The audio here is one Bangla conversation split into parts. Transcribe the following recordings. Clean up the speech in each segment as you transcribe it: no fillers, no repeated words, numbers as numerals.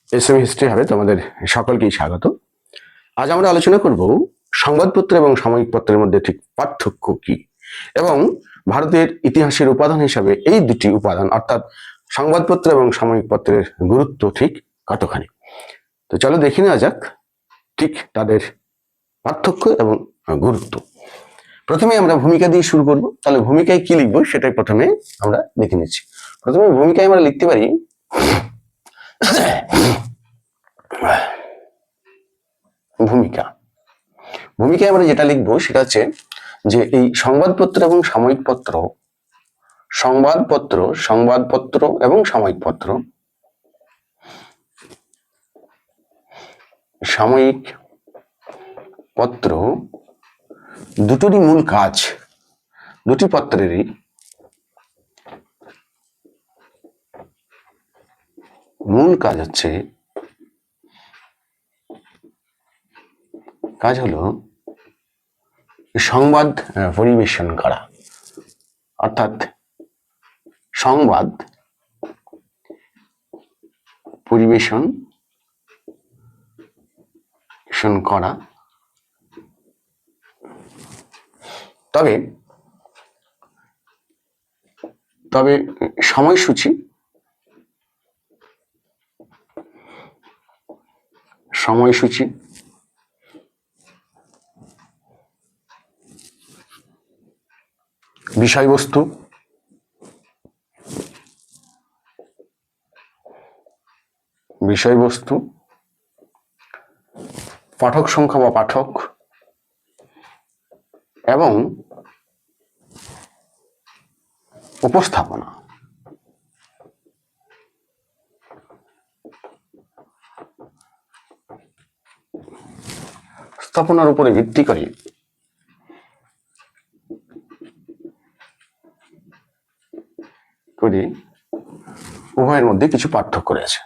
এসএম হিস্ট্রি হবে তোমাদের সকলকেই স্বাগত। আজ আমরা আলোচনা করব সংবাদপত্র এবং সাময়িক পত্রের মধ্যে ঠিক পার্থক্য কি এবং ভারতের ইতিহাসের উপাদান হিসাবে এই দুটি উপাদান অর্থাৎ সংবাদপত্র এবং সাময়িক পত্রের গুরুত্ব ঠিক কতখানি। তো চলো দেখে নেওয়া যাক ঠিক তাদের পার্থক্য এবং গুরুত্ব। প্রথমে আমরা ভূমিকা দিয়ে শুরু করব। তাহলে ভূমিকায় কি লিখবো সেটাই প্রথমে আমরা দেখে নিচ্ছি। প্রথমে ভূমিকায় আমরা লিখতে পারি ভূমিকায় আমরা যেটা লিখবো সেটা হচ্ছে যে এই সংবাদপত্র এবং সাময়িক পত্র এবং সাময়িক পত্র দুটোরই মূল কাজ, দুটি পত্রেরই মূল কাজ হলো সংবাদ পরিবেশন করা, অর্থাৎ সংবাদ পরিবেশন করা। তবে সময়সূচি বিষয়বস্তু পাঠক সংখ্যা বা পাঠক এবং উপস্থাপনা। উপস্থাপনার উপরে ভিত্তি করে উভয়ের মধ্যে কিছু পার্থক্য রয়েছে।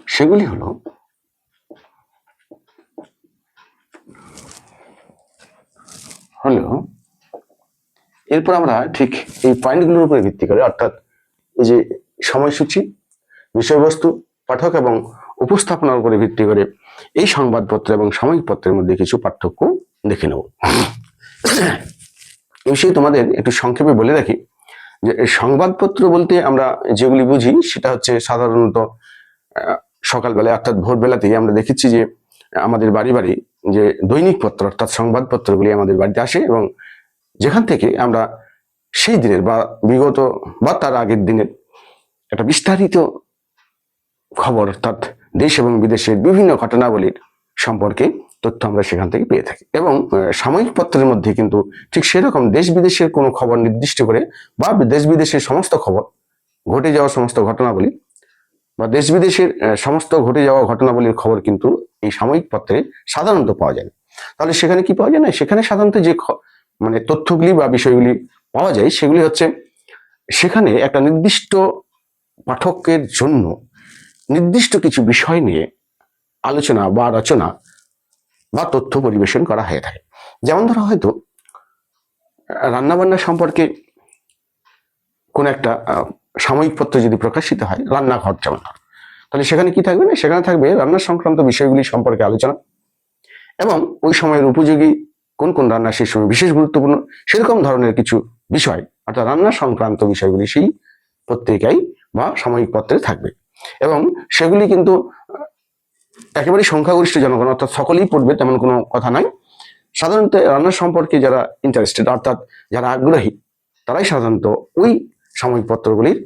সেগুলি হলো এরপর আমরা ঠিক এই পয়েন্টগুলোর উপরে ভিত্তি করে, অর্থাৎ এই যে সময়সূচি, বিষয়বস্তু, পাঠক এবং উপস্থাপনার উপরে ভিত্তি করে এই সংবাদপত্র এবং সাময়িক পত্রের মধ্যে কিছু পার্থক্য দেখে নেব। এই বিষয়ে তোমাদের একটু সংক্ষেপে বলে রাখি যে সংবাদপত্র বলতে আমরা যেগুলি বুঝি সেটা হচ্ছে সাধারণত সকালবেলায় অর্থাৎ ভোরবেলাতেই আমরা দেখেছি যে আমাদের বাড়ি বাড়ি যে দৈনিক পত্র অর্থাৎ সংবাদপত্রগুলি আমাদের বাড়িতে আসে এবং যেখান থেকে আমরা সেই দিনের বা বিগত বা তার আগের দিনের একটা বিস্তারিত খবর অর্থাৎ দেশ এবং বিদেশের বিভিন্ন ঘটনাবলীর সম্পর্কে তথ্য আমরা সেখান থেকে পেয়ে থাকি। এবং সাময়িক পত্রের মধ্যে কিন্তু ঠিক সেরকম দেশ বিদেশের কোনো খবর নির্দিষ্ট করে বা দেশ বিদেশের সমস্ত খবর, ঘটে যাওয়া সমস্ত ঘটনাবলী বা দেশ বিদেশের সমস্ত ঘটে যাওয়া ঘটনাবলীর খবর কিন্তু এই সাময়িক পত্রে সাধারণত পাওয়া যায় না। তাহলে সেখানে কি পাওয়া যায় না, সেখানে সাধারণত যে মানে তথ্যগুলি বা বিষয়গুলি পাওয়া যায় সেগুলি হচ্ছে সেখানে একটা নির্দিষ্ট পাঠকের জন্য নির্দিষ্ট কিছু বিষয় নিয়ে আলোচনা বা রচনা বা তথ্য পরিবেশন করা হয়ে থাকে। যেমন ধরো হয়তো রান্নাবান্না সম্পর্কে কোন একটা সাময়িক পত্র যদি প্রকাশিত হয়, রান্নাঘর যেমন, তাহলে সেখানে কি থাকবে না, সেখানে থাকবে রান্না সংক্রান্ত বিষয়গুলি সম্পর্কে আলোচনা এবং ওই সময়ের উপযোগী কোন কোন রান্না সেই সময় বিশেষ গুরুত্বপূর্ণ সেরকম ধরনের কিছু বিষয় অর্থাৎ রান্না সংক্রান্ত বিষয়গুলি সেই পত্রিকায় বা সাময়িক পত্রে থাকবে। এবং সেগুলি কিন্তু একেবারে সংখ্যাগরিষ্ঠ জনগণ অর্থাৎ সকলেই পড়বে তেমন কোনো কথা নাই। সাধারণত রান্না সম্পর্কে যারা ইন্টারেস্টেড অর্থাৎ যারা আগ্রহী তারাই সাধারণত ওই সাময়িক পত্রগুলির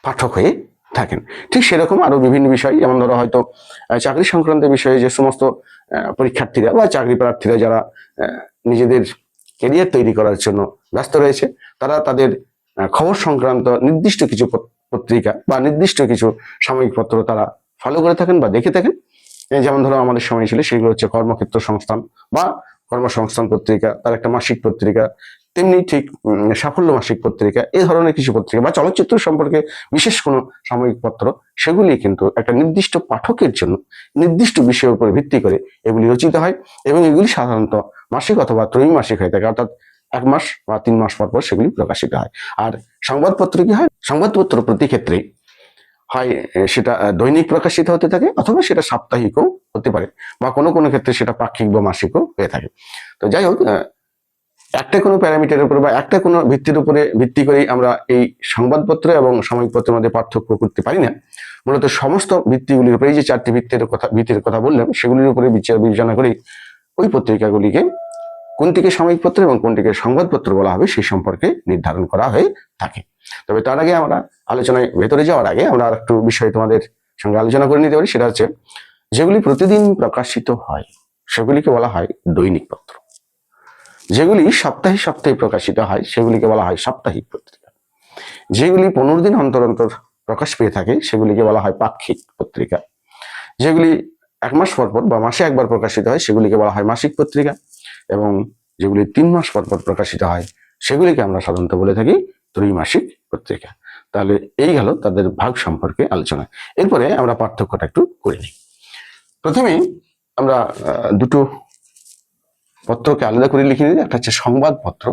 পাঠক হয়ে থাকেন। ঠিক সেরকম আরো বিভিন্ন বিষয়, যেমন ধরো হয়তো চাকরি সংক্রান্ত বিষয়ে যে সমস্ত পরীক্ষার্থীরা বা চাকরি প্রার্থীরা যারা নিজেদের ক্যারিয়ার তৈরি করার জন্য ব্যস্ত রয়েছে, তারা তাদের খবর সংক্রান্ত নির্দিষ্ট কিছু পত্রিকা বা নির্দিষ্ট কিছু সাময়িক পত্র তারা ফলো করে থাকেন বা দেখে থাকেন। যেমন ধরো আমাদের সময় ছিল সেগুলো হচ্ছে কর্মক্ষেত্র সংস্থান বা কর্মসংস্থান পত্রিকা, তার একটা মাসিক পত্রিকা, তেমনি ঠিক সাফল্য মাসিক পত্রিকা, এই ধরনের কিছু পত্রিকা বা চলচ্চিত্র সম্পর্কে বিশেষ কোনো সাময়িক পত্র, সেগুলি কিন্তু একটা নির্দিষ্ট পাঠকের জন্য নির্দিষ্ট বিষয়ের উপর ভিত্তি করে এগুলি রচিত হয় এবং এগুলি সাধারণত মাসিক অথবা ত্রৈমাসিক হয়ে থাকে, অর্থাৎ 1 মাস বা 3 মাস পর পর সেগুলি প্রকাশিত হয়। আর সংবাদপত্র কি হয়, সংবাদপত্র প্রতি ক্ষেত্রে হয় সেটা দৈনিক প্রকাশিত হতে থাকে অথবা সেটা সাপ্তাহিকও হতে পারে বা কোনো কোনো ক্ষেত্রে সেটা পাক্ষিক বা মাসিকও হয়ে থাকে। তো যাই হোক, একটা কোনো প্যারামিটারের উপর বা একটা কোনো ভিত্তির উপরে ভিত্তি করেই আমরা এই সংবাদপত্র এবং সাময়িক পত্রের মধ্যে পার্থক্য করতে পারি না। মূলত সমস্ত ভিত্তিগুলির উপরে, এই যে 4টি ভিত্তির কথা বললাম, সেগুলির উপরে বিচার বিবেচনা করেই ওই পত্রিকাগুলিকে কোনটিকে সাময়িক পত্র এবং কোনটিকে সংবাদপত্র বলা হবে সেই সম্পর্কে নির্ধারণ করা হয়ে থাকে। তবে তার আগে আমরা আলোচনায় ভেতরে যাওয়ার আগে আমরা আর একটু বিষয় তোমাদের সঙ্গে আলোচনা করে নিতে পারি। সেটা হচ্ছে, যেগুলি প্রতিদিন প্রকাশিত হয় সেগুলিকে বলা হয় দৈনিক পত্র, যেগুলি সপ্তাহে সপ্তাহে প্রকাশিত হয় সেগুলিকে বলা হয় সাপ্তাহিক পত্রিকা, যেগুলি 15 দিন অন্তর অন্তর প্রকাশ পেয়ে থাকে সেগুলিকে বলা হয় পাক্ষিক পত্রিকা, যেগুলি 1 মাস পর পর বা মাসে একবার প্রকাশিত হয় সেগুলিকে বলা হয় মাসিক পত্রিকা, এবং যেগুলি 3 মাস পর পর প্রকাশিত হয় সেগুলিকে আমরা সাধারণত বলে থাকি ত্রৈমাসিক পত্রিকা। তাহলে এই গেল তাদের ভাগ সম্পর্কে আলোচনা। এরপরে আমরা পার্থক্যটা একটু করে নিই। প্রথমে আমরা দুটো পত্রকে আলাদা করে লিখে নিই। একটা হচ্ছে সংবাদপত্র,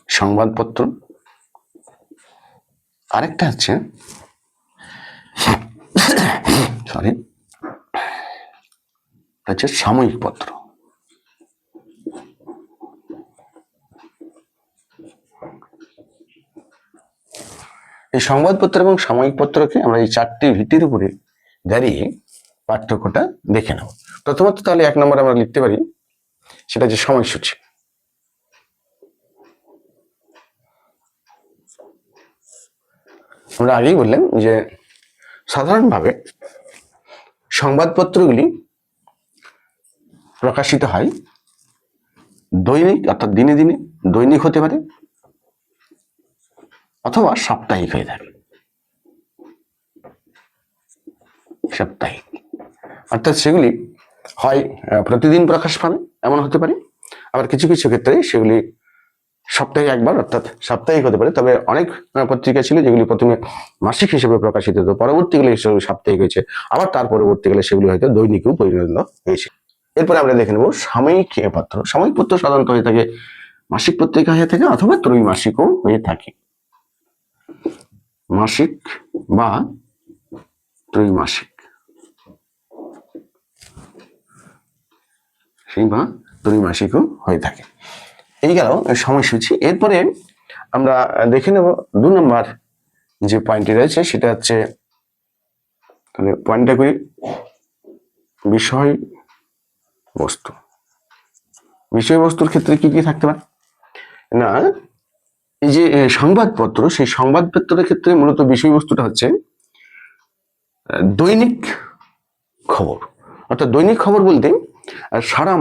সংবাদপত্র, আরেকটা হচ্ছে সাময়িক পত্র। এই সংবাদপত্র এবং সাময়িক পত্রকে আমরা এই 4টি ভিত্তির উপরে দাঁড়িয়ে পার্থক্যটা দেখে নেব। প্রথমত তাহলে 1 নম্বরে আমরা লিখতে পারি, সেটা যে সময়সূচি। আমরা আগেই বললাম যে সাধারণভাবে সংবাদপত্রগুলি প্রকাশিত হয় দৈনিক, অর্থাৎ দিনে দিনে দৈনিক হতে পারে অথবা সাপ্তাহিক হয়ে থাকে, সাপ্তাহিক, অর্থাৎ সেগুলি হয় প্রতিদিন প্রকাশ পাবে এমন হতে পারে, আবার কিছু কিছু ক্ষেত্রে সেগুলি সপ্তাহে একবার অর্থাৎ সাপ্তাহিক হতে পারে। তবে অনেক পত্রিকা ছিল যেগুলি প্রথমে মাসিক হিসেবে প্রকাশিত হতো, পরবর্তীকালে সেগুলি সাপ্তাহিক হয়েছে, আবার তার পরবর্তীকালে সেগুলি হয়তো দৈনিকও পরিণত হয়েছে। এরপরে আমরা দেখে নেব সাময়িক পত্র। সাময়িক পত্র সাধারণত হয়ে থাকে মাসিক পত্রিকা হয়ে থাকে অথবা ত্রৈমাসিকও হয়ে থাকে, মাসিক বা ত্রৈমাসিক, সেই বা ত্রৈমাসিকও হয়ে থাকে। এই গেল সময়সূচি। এরপরে আমরা দেখে নেব 2 নম্বর যে পয়েন্টটি রয়েছে, সেটা হচ্ছে, তাহলে পয়েন্টটা করি, বিষয়বস্তু। বিষয়বস্তুর ক্ষেত্রে কি কি থাকতে পারে না, এই যে সংবাদপত্র, সেই সংবাদপত্রের ক্ষেত্রে মূলত বিষয়বস্তুটা হচ্ছে দৈনিক খবর। অর্থাৎ দৈনিক খবর বলতে সারা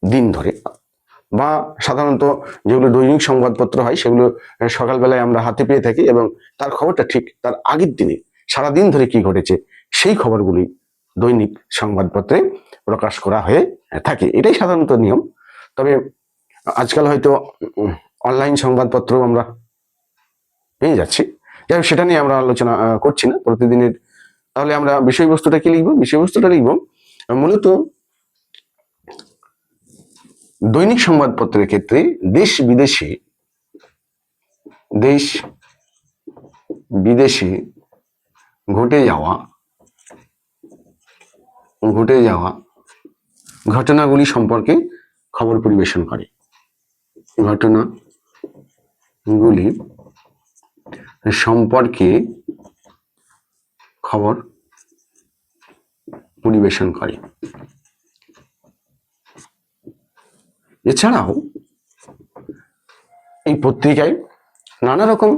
দিন ধরে, বা সাধারণত যেগুলো দৈনিক সংবাদপত্র হয় সেগুলো সকালবেলায় আমরা হাতে পেয়ে থাকি এবং তার খবরটা ঠিক তার আগের দিনে সারাদিন ধরে কি ঘটেছে সেই খবরগুলি দৈনিক সংবাদপত্রে প্রকাশ করা হয়ে থাকে। এটাই সাধারণত নিয়ম। তবে আজকাল হয়তো অনলাইন সংবাদপত্র আমরা পেয়ে যাচ্ছি, যাই হোক সেটা নিয়ে আমরা আলোচনা করছি না প্রতিদিনের। তাহলে আমরা বিষয়বস্তুটা কি লিখবো? বিষয়বস্তুটা লিখবো মূলত দৈনিক সংবাদপত্রের ক্ষেত্রে দেশ বিদেশে ঘটে যাওয়া ঘটনাগুলি সম্পর্কে খবর পরিবেশন করে, ঘটনাগুলি সম্পর্কে খবর পরিবেশন করে। এছাড়াও এই পত্রিকায় নানা রকম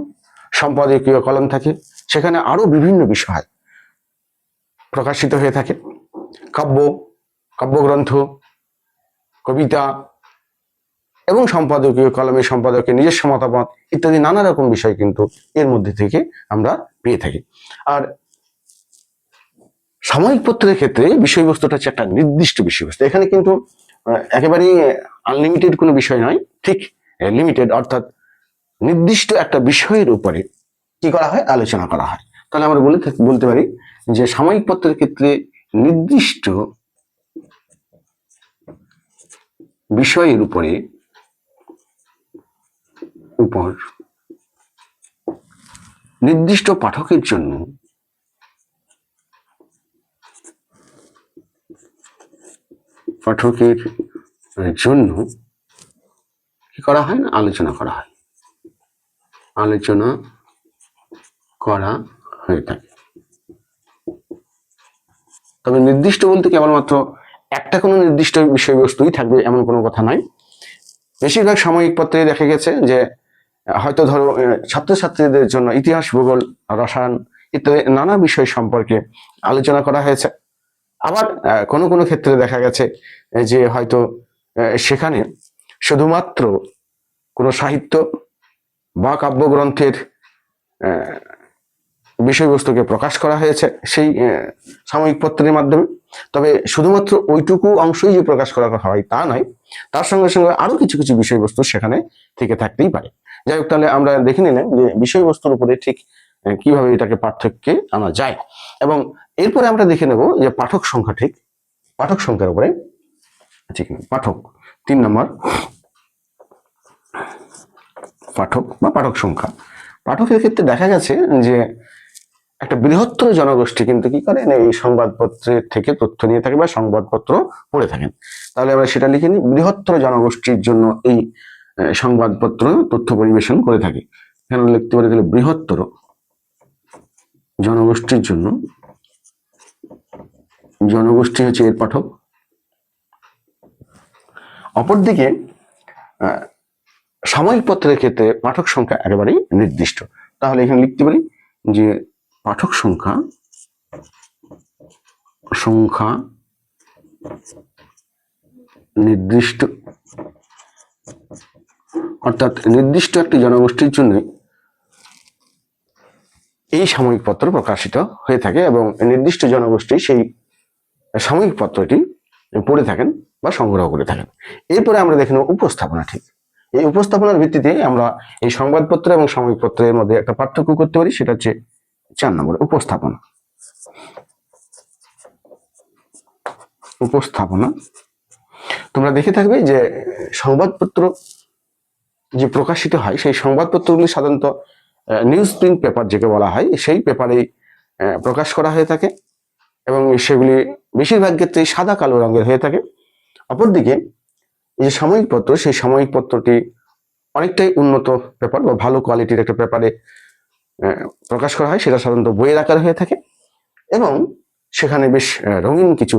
সম্পাদকীয় কলাম থাকে, সেখানে আরো বিভিন্ন বিষয় প্রকাশিত হয়ে থাকে, কাব্যগ্রন্থ, কবিতা এবং সম্পাদকীয় কলমে সম্পাদকের নিজস্ব মতামত ইত্যাদি নানা রকম বিষয় কিন্তু এর মধ্যে থেকে আমরা পেয়ে থাকি। আর সাময়িক পত্রের ক্ষেত্রে বিষয়বস্তুটা হচ্ছে একটা নির্দিষ্ট বিষয়বস্তু। এখানে কিন্তু একেবারেই আনলিমিটেড কোনো বিষয় নয়, ঠিক লিমিটেড, অর্থাৎ নির্দিষ্ট একটা বিষয়ের উপরে কি করা হয়, আলোচনা করা হয়। তাহলে আমরা বলতে পারি যে সাময়িক পত্রের ক্ষেত্রে নির্দিষ্ট বিষয়ের উপর নির্দিষ্ট পাঠকের জন্য কি করা হয় না, আলোচনা করা হয়ে থাকে। তবে নির্দিষ্ট বলতে কেবলমাত্র একটা কোনো নির্দিষ্ট বিষয়বস্তুই থাকবে এমন কোনো কথা নাই। বেশিরভাগ সাময়িক পত্রে দেখা গেছে যে হয়তো ধরো ছাত্রছাত্রীদের জন্য ইতিহাস, ভূগোল, রসায়ন ইত্যাদি নানা বিষয় সম্পর্কে আলোচনা করা হয়েছে। আবার কোনো কোনো ক্ষেত্রে দেখা গেছে যে হয়তো সেখানে শুধুমাত্র কোনো সাহিত্য বা কাব্যগ্রন্থের বিষয়বস্তুকে প্রকাশ করা হয়েছে সেই সাময়িক পত্রের মাধ্যমে। তবে শুধুমাত্র ওইটুকু অংশই যে প্রকাশ করা হয় তা নয়, তার সঙ্গে সঙ্গে আরো কিছু কিছু বিষয়বস্তু সেখানে থেকে থাকতেই পারে। যাই হোক, তাহলে আমরা দেখে নিলাম যে বিষয়বস্তুর উপরে ঠিক কিভাবে এটাকে পার্থক্যে আনা যায়। এবং এরপরে আমরা দেখে নেব যে পাঠক সংখ্যা, ঠিক পাঠক সংখ্যার উপরে, ঠিক পাঠক 3 নম্বর, পাঠক বা পাঠক সংখ্যা। পাঠকের ক্ষেত্রে দেখা গেছে যে একটা বৃহত্তর জনগোষ্ঠী কিন্তু কি করেন, এই সংবাদপত্রের থেকে তথ্য নিয়ে থাকে বা সংবাদপত্র পড়ে থাকেন। তাহলে আমরা সেটা লিখে নিই, বৃহত্তর জনগোষ্ঠীর জন্য এই সংবাদপত্র তথ্য পরিবেশন করে থাকে। এখানে লিখতে পারি তাহলে বৃহত্তর জনগোষ্ঠীর জন্য, জনগোষ্ঠী হচ্ছে এর পাঠক। অপরদিকে সাময়িক পত্রের ক্ষেত্রে পাঠক সংখ্যা একেবারেই নির্দিষ্ট। তাহলে এখানে লিখতে পারি যে পাঠক সংখ্যা নির্দিষ্ট, অর্থাৎ নির্দিষ্ট একটি জনগোষ্ঠীর জন্য এই সাময়িক পত্র প্রকাশিত হয়ে থাকে এবং নির্দিষ্ট জনগোষ্ঠী সেই সাময়িক পত্রটি পড়ে থাকেন বা সংগ্রহ করে থাকেন। এরপরে আমরা দেখে নেব উপস্থাপনা। ঠিক এই উপস্থাপনার ভিত্তিতে আমরা এই সংবাদপত্র এবং সাময়িক পত্রের মধ্যে একটা পার্থক্য করতে পারি, সেটা হচ্ছে 4 নম্বর, উপস্থাপনা। তোমরা দেখে থাকবে যে সংবাদপত্র যে প্রকাশিত হয় সেই সংবাদপত্রগুলি সাধারণত নিউজ প্রিন্ট পেপার যাকে বলা হয় সেই পেপারে প্রকাশ করা হয়ে থাকে এবং সেগুলি বেশিরভাগ ক্ষেত্রে সাদা কালো রঙের হয়ে থাকে। অপরদিকে যে সাময়িক পত্র, সেই সাময়িক পত্রটি অনেকটাই উন্নত পেপার বা ভালো কোয়ালিটির একটা পেপারে প্রকাশ করা হয়, সেটা সাধারণত বইয়ের আকার হয়ে থাকে এবং সেখানে বেশ রঙিন কিছু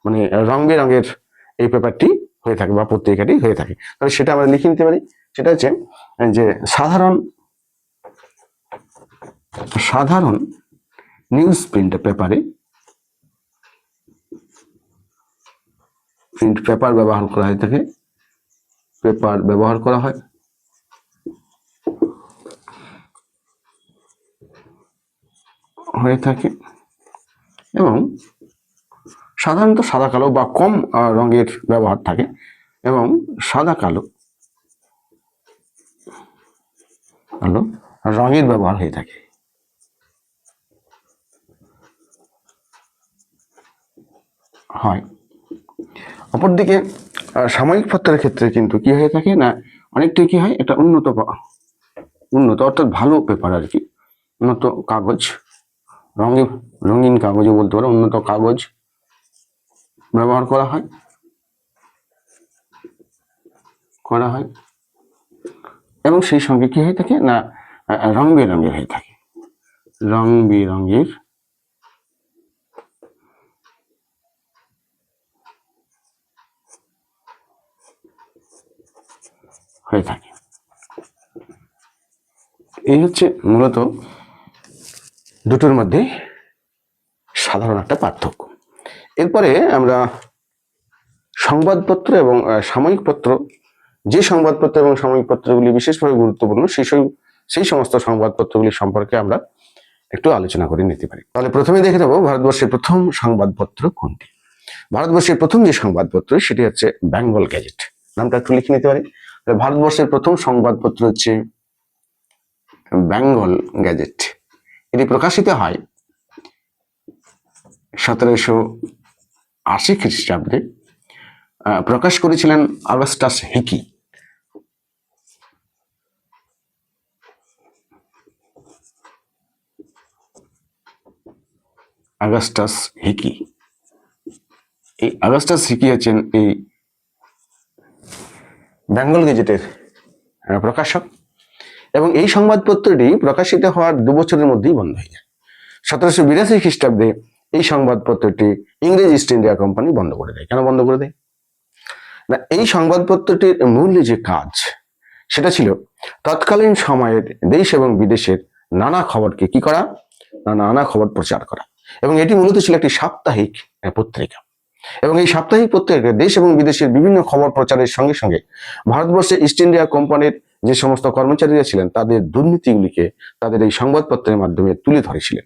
মানে রং বেরঙের এই পেপারটি হয়ে থাকে বা পত্রিকাটি হয়ে থাকে। তাহলে সেটা আমরা লিখে নিতে পারি, সেটা হচ্ছে যে সাধারণ নিউজ প্রিন্ট পেপারে, প্রিন্ট পেপার ব্যবহার করা হয়ে থাকে, পেপার ব্যবহার করা হয় হয়ে থাকে এবং সাধারণত সাদা কালো বা কম রঙের ব্যবহার থাকে এবং সাদা কালো রঙের ব্যবহার হয়ে থাকে। হয় অপরদিকে সাময়িক পত্রের ক্ষেত্রে কিন্তু কি হয়ে থাকে না, অনেকটাই কি হয়, এটা উন্নত অর্থাৎ ভালো পেপার আর কি, উন্নত কাগজ, রঙিন কাগজও বলতে পারো, উন্নত কাগজ ব্যবহার করা হয় এবং সেই সঙ্গে কি হয়ে থাকে না, রং বেরঙের হয়ে থাকে, রং বেরঙের হয়ে থাকে। এই হচ্ছে মূলত দুটোর মধ্যে সাধারণ একটা পার্থক্য। এরপরে আমরা সংবাদপত্র এবং সাময়িক পত্র, যে সংবাদপত্র এবং সাময়িক পত্রগুলি বিশেষভাবে গুরুত্বপূর্ণ সেই সমস্ত সংবাদপত্রগুলি সম্পর্কে আমরা একটু আলোচনা করে নিতে পারি। তাহলে প্রথমে দেখে নেব ভারতবর্ষের প্রথম সংবাদপত্র কোনটি। ভারতবর্ষের প্রথম যে সংবাদপত্র সেটি হচ্ছে বেঙ্গল গ্যাজেট। নামটা একটু লিখে নিতে পারি। ভারতবর্ষের প্রথম সংবাদপত্র হচ্ছে বেঙ্গল গ্যাজেট। এটি প্রকাশিত হয় 1780 খ্রিস্টাব্দে। প্রকাশ করেছিলেন অগাস্টাস হিকি। অগাস্টাস হিকি, এই অগাস্টাস হিকি হচ্ছেন এই বেঙ্গল গেজেটের প্রকাশক, এবং এই সংবাদপত্রটি প্রকাশিত হওয়ার 2 বছরের মধ্যেই বন্ধ হয়ে যায়। 1782 খ্রিস্টাব্দে এই সংবাদপত্রটি ইংরেজ ইস্ট ইন্ডিয়া কোম্পানি বন্ধ করে দেয়। কেন বন্ধ করে দেয় না, এই সংবাদপত্রটির মূল যে কাজ সেটা ছিল তৎকালীন সময়ের দেশ এবং বিদেশের নানা খবরকে কি করা, নানা খবর প্রচার করা। এবং এটি মূলত ছিল একটি সাপ্তাহিক পত্রিকা, এবং এই সাপ্তাহিক পত্রিকা দেশ এবং বিদেশের বিভিন্ন খবর প্রচারের সঙ্গে সঙ্গে ভারতবর্ষে ইস্ট ইন্ডিয়া কোম্পানির যে সমস্ত কর্মচারীরা ছিলেন তাদের দুর্নীতিগুলিকে তাদের এই সংবাদপত্রের মাধ্যমে তুলে ধরেছিলেন,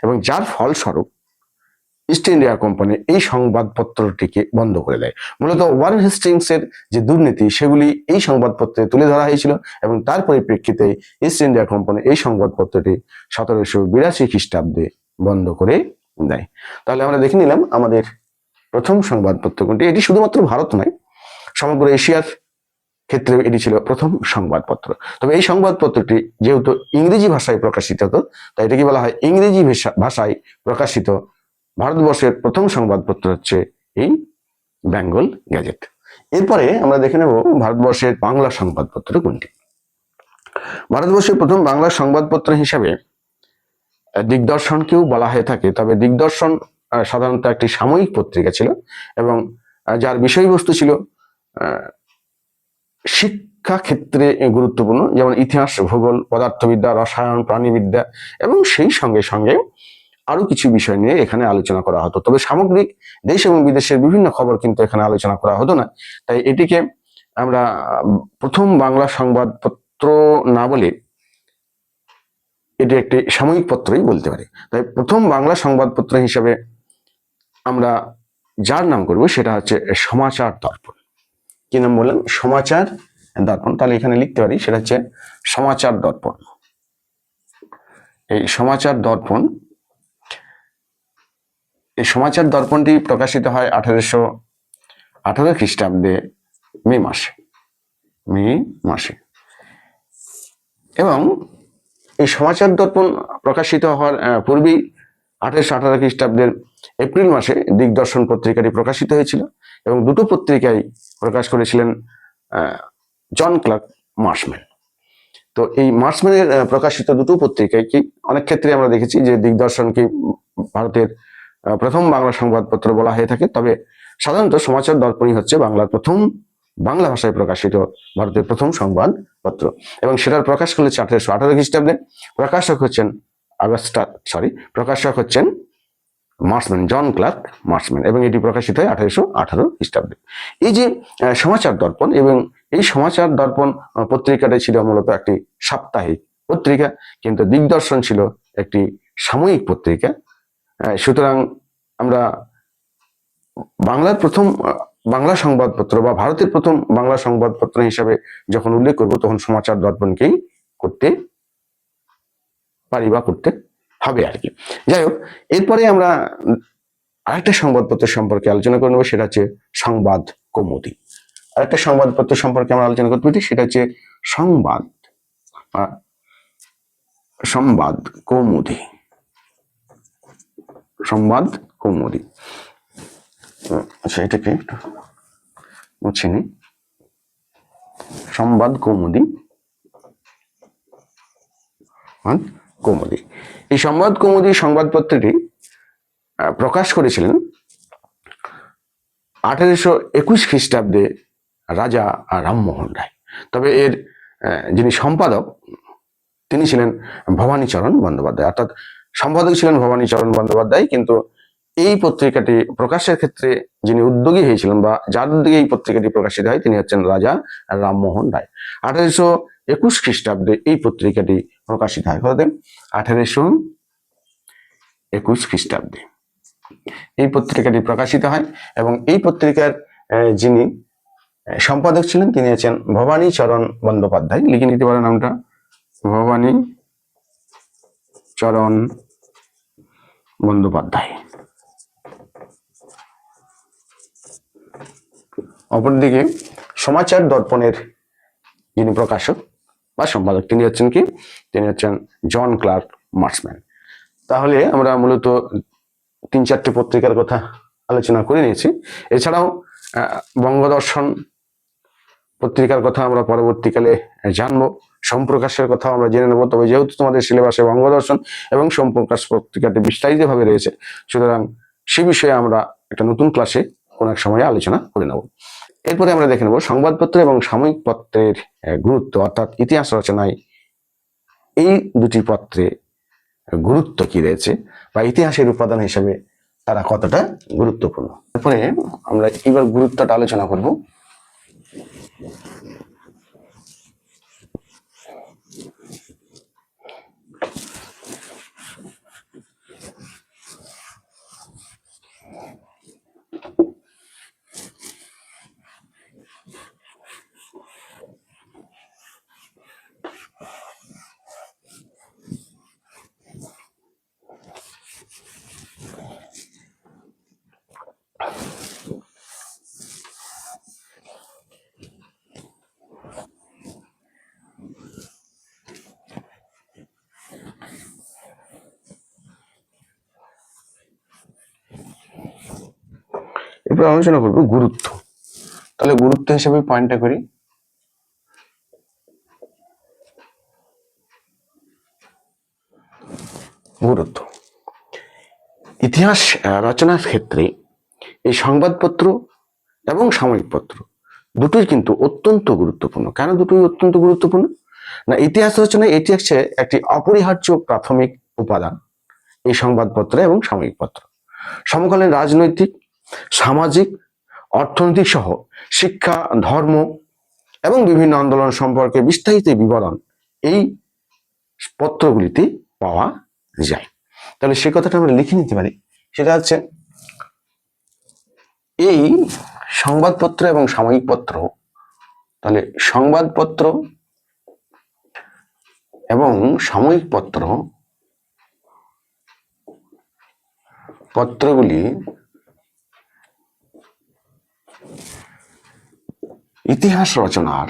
এবং যার ফলস্বরূপ ইস্ট ইন্ডিয়া কোম্পানি এই সংবাদপত্রটিকে বন্ধ করে দেয়। মূলত ওয়ারেন হেস্টিংস এর যে দুর্নীতি সেগুলি এই সংবাদপত্রে তুলে ধরা হয়েছিল, এবং তার পরিপ্রেক্ষিতে ইস্ট ইন্ডিয়া কোম্পানি এই সংবাদপত্রটি 1782 খ্রিস্টাব্দে বন্ধ করে দেয়। তাহলে আমরা দেখে নিলাম আমাদের প্রথম সংবাদপত্র কোনটি। এটি শুধুমাত্র ভারত নয়, সমগ্র এশিয়ার ক্ষেত্রে এটি ছিল প্রথম সংবাদপত্র। তবে এই সংবাদপত্রটি যেহেতু ইংরেজি ভাষায় প্রকাশিত হতো, তাই এটাকে বলা হয় ইংরেজি ভাষায় প্রকাশিত ভারতবর্ষের প্রথম সংবাদপত্র হচ্ছে এই বেঙ্গল গ্যাজেট। এরপরে আমরা দেখে নেব ভারতবর্ষের বাংলা সংবাদপত্র কোনটি। ভারতবর্ষের প্রথম বাংলা সংবাদপত্র হিসাবে দিগদর্শনকেও বলা হয়ে থাকে, তবে দিগদর্শন সাধারণত একটি সাময়িক পত্রিকা ছিল, এবং যার বিষয়বস্তু ছিল শিক্ষা ক্ষেত্রে গুরুত্বপূর্ণ, যেমন ইতিহাস, ভূগোল, পদার্থবিদ্যা, রসায়ন, প্রাণীবিদ্যা, এবং সেই সঙ্গে সঙ্গে আরো কিছু বিষয় নিয়ে এখানে আলোচনা করা হতো। তবে সামগ্রিক দেশ এবং বিদেশের বিভিন্ন খবর কিন্তু এখানে আলোচনা করা হতো না, তাই এটিকে আমরা প্রথম বাংলা সংবাদপত্র না বলে এটি একটি সাময়িক পত্রই বলতে পারি। তাই প্রথম বাংলা সংবাদপত্র হিসেবে আমরা যার নাম করব সেটা হচ্ছে সমাচার দর্পণ। কি নাম বললাম? সমাচার দর্পণ। তাহলে এখানে লিখতে পারি সেটা হচ্ছে সমাচার দর্পণ। এই সমাচার দর্পণ, এই সমাচার দর্পণটি প্রকাশিত হয় 1818 খ্রিস্টাব্দে মে মাসে, এবং এই সমাচার দর্পণ প্রকাশিত হওয়ার পূর্বেই 1818 খ্রিস্টাব্দের এপ্রিল মাসে দিগদর্শন পত্রিকাটি প্রকাশিত হয়েছিল, এবং দুটো পত্রিকায় প্রকাশ করেছিলেন জন ক্লার্ক মার্শম্যান। তো এই মার্শম্যানের প্রকাশিত দুটো পত্রিকায় কি অনেক ক্ষেত্রে আমরা দেখেছি যে দিগদর্শনকে ভারতের প্রথম বাংলা সংবাদপত্র বলা হয়ে থাকে, তবে সাধারণত সমাচার দর্পণই হচ্ছে বাংলার প্রথম বাংলা ভাষায় প্রকাশিত ভারতের প্রথম সংবাদপত্র, এবং সেটার প্রকাশ করেছে 1818 খ্রিস্টাব্দে। প্রকাশক হচ্ছেন মার্শম্যান, জন ক্লার্ক মার্শম্যান, এবং এটি প্রকাশিত হয় 1818 খ্রিস্টাব্দে। এই যে সমাচার দর্পণ, এবং এই সমাচার দর্পণ পত্রিকাটি ছিল মূলত একটি সাপ্তাহিক পত্রিকা, কিন্তু দিগদর্শন ছিল একটি সাময়িক পত্রিকা। সুতরাং আমরা বাংলার প্রথম বাংলা সংবাদপত্র বা ভারতের প্রথম বাংলা সংবাদপত্র হিসাবে যখন উল্লেখ করব তখন সমাচার দর্পণকেই করতে পারি বা করতে হবে আর কি। যাই হোক, এরপরে আমরা আরেকটা সংবাদপত্র সম্পর্কে আলোচনা করে নেবো, সেটা হচ্ছে সংবাদ কৌমুদী। আরেকটা সংবাদপত্র সম্পর্কে আমরা আলোচনা করতে পারি, সেটা হচ্ছে সংবাদ কৌমুদী। সংবাদ কৌমুদী, আচ্ছা এটাকে একটু মুছে নি। সংবাদ কৌমুদী, এই সংবাদ কৌমুদী সংবাদপত্রটি প্রকাশ করেছিলেন 1821 খ্রিস্টাব্দে রাজা রামমোহন রায়। তবে এর যিনি সম্পাদক তিনি ছিলেন ভবানীচরণ বন্দ্যোপাধ্যায়, অর্থাৎ সম্পাদক ছিলেন ভবানীচরণ বন্দ্যোপাধ্যায়, কিন্তু এই পত্রিকাটি প্রকাশের ক্ষেত্রে যিনি উদ্যোগী হয়েছিলেন বা যার উদ্যোগে এই পত্রিকাটি প্রকাশিত হয় তিনি হচ্ছেন রাজা রামমোহন রায়। 1821 খ্রিস্টাব্দে এই পত্রিকাটি প্রকাশিত হয়। 1821 খ্রিস্টাব্দে এই পত্রিকাটি প্রকাশিত হয় এবং এই পত্রিকার যিনি সম্পাদক ছিলেন তিনি আছেন ভবানী চরণ বন্দ্যোপাধ্যায়। লিখে নিতে পারেন নামটা, ভবানী চরণ বন্দ্যোপাধ্যায়। অপরদিকে সমাচার দর্পণের যিনি প্রকাশক বা সম্পাদক তিনি হচ্ছেন কি, তিনি হচ্ছেন জন ক্লার্ক মার্সম্যান। তাহলে আমরা মূলত 3-4টে পত্রিকার কথা আলোচনা করে নিয়েছি। এছাড়াও বঙ্গদর্শন পত্রিকার কথা আমরা পরবর্তীকালে জানবো, সম্প্রকাশের কথা আমরা জেনে নেবো। তবে যেহেতু তোমাদের সিলেবাসে বঙ্গদর্শন এবং সম্প্রকাশ পত্রিকাটি বিস্তারিতভাবে রয়েছে, সুতরাং সে বিষয়ে আমরা একটা নতুন ক্লাসে কোন এক সময় আলোচনা করে নেব। এরপরে আমরা দেখে নেব সংবাদপত্র এবং সাময়িক পত্রের গুরুত্ব, অর্থাৎ ইতিহাস রচনায় এই দুটি পত্রে গুরুত্ব কি রয়েছে বা ইতিহাসের উপাদান হিসেবে তারা কতটা গুরুত্বপূর্ণ। তারপরে আমরা এবার গুরুত্বটা আলোচনা করব। এরপর আলোচনা করবো গুরুত্ব। তাহলে গুরুত্ব হিসেবে পয়েন্টটা করি। গুরুত্ব ইতিহাস রচনার ক্ষেত্রে এই সংবাদপত্র এবং সাময়িক পত্র দুটোই কিন্তু অত্যন্ত গুরুত্বপূর্ণ। কেন দুটোই অত্যন্ত গুরুত্বপূর্ণ? না, ইতিহাস রচনায় এটি হচ্ছে একটি অপরিহার্য প্রাথমিক উপাদান। এই সংবাদপত্র এবং সাময়িক পত্র সমকালীন রাজনৈতিক, সামাজিক, অর্থনৈতিক সহ শিক্ষা, ধর্ম এবং বিভিন্ন আন্দোলন সম্পর্কে বিস্তারিত বিবরণ এই পত্রগুলিতে পাওয়া যায়। তাহলে সে কথাটা আমরা লিখে নিতে পারি। সেটা হচ্ছে এই সংবাদপত্র এবং সাময়িক পত্র, তাহলে সংবাদপত্র এবং সাময়িক পত্রগুলি ইতিহাস রচনার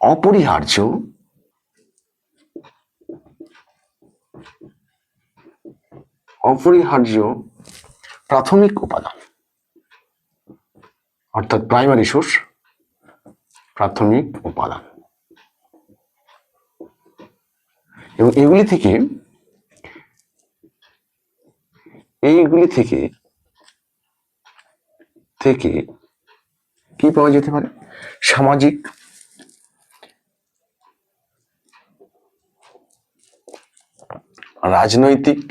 অপরিহার্য প্রাথমিক উপাদান, অর্থাৎ প্রাইমারি সোর্স, প্রাথমিক উপাদান। এবং এইগুলি থেকে কি পাওয়া যেতে পারে? সামাজিক, রাজনৈতিক,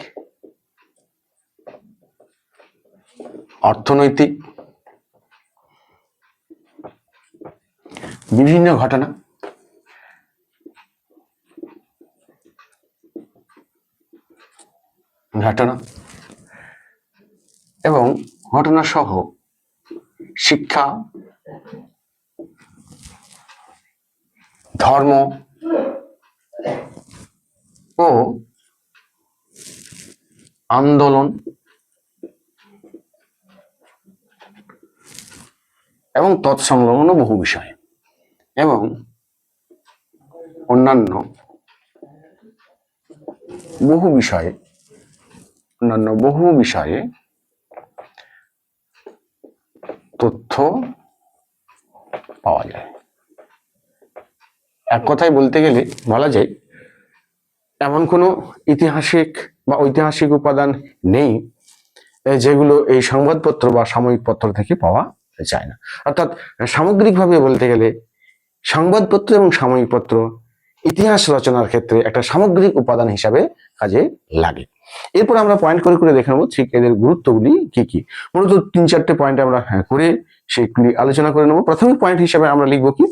অর্থনৈতিক বিভিন্ন ঘটনা এবং ঘটনা সহ শিক্ষা, ধর্ম ও আন্দোলন এবং তৎসংলগ্ন বহু বিষয় এবং অন্যান্য বহু বিষয়ে তথ্য পাওয়া যায়। এক কথায় বলতে গেলে বলা যায় এমন কোনো ঐতিহাসিক উপাদান নেই যেগুলো এই সংবাদপত্র বা সাময়িক পত্র থেকে পাওয়া যায় না। অর্থাৎ সামগ্রিকভাবে বলতে গেলে সংবাদপত্র এবং সাময়িক পত্র ইতিহাস রচনার ক্ষেত্রে একটা সামগ্রিক উপাদান হিসাবে কাজে লাগে। এরপর আমরা পয়েন্ট করে করে দেখে নেবো ঠিক এদের গুরুত্বগুলি কি কি। মূলত 3-4টে পয়েন্ট আমরা করে সেগুলি আলোচনা করে নেবো। প্রাথমিক পয়েন্ট হিসেবে আমরা লিখবো কি,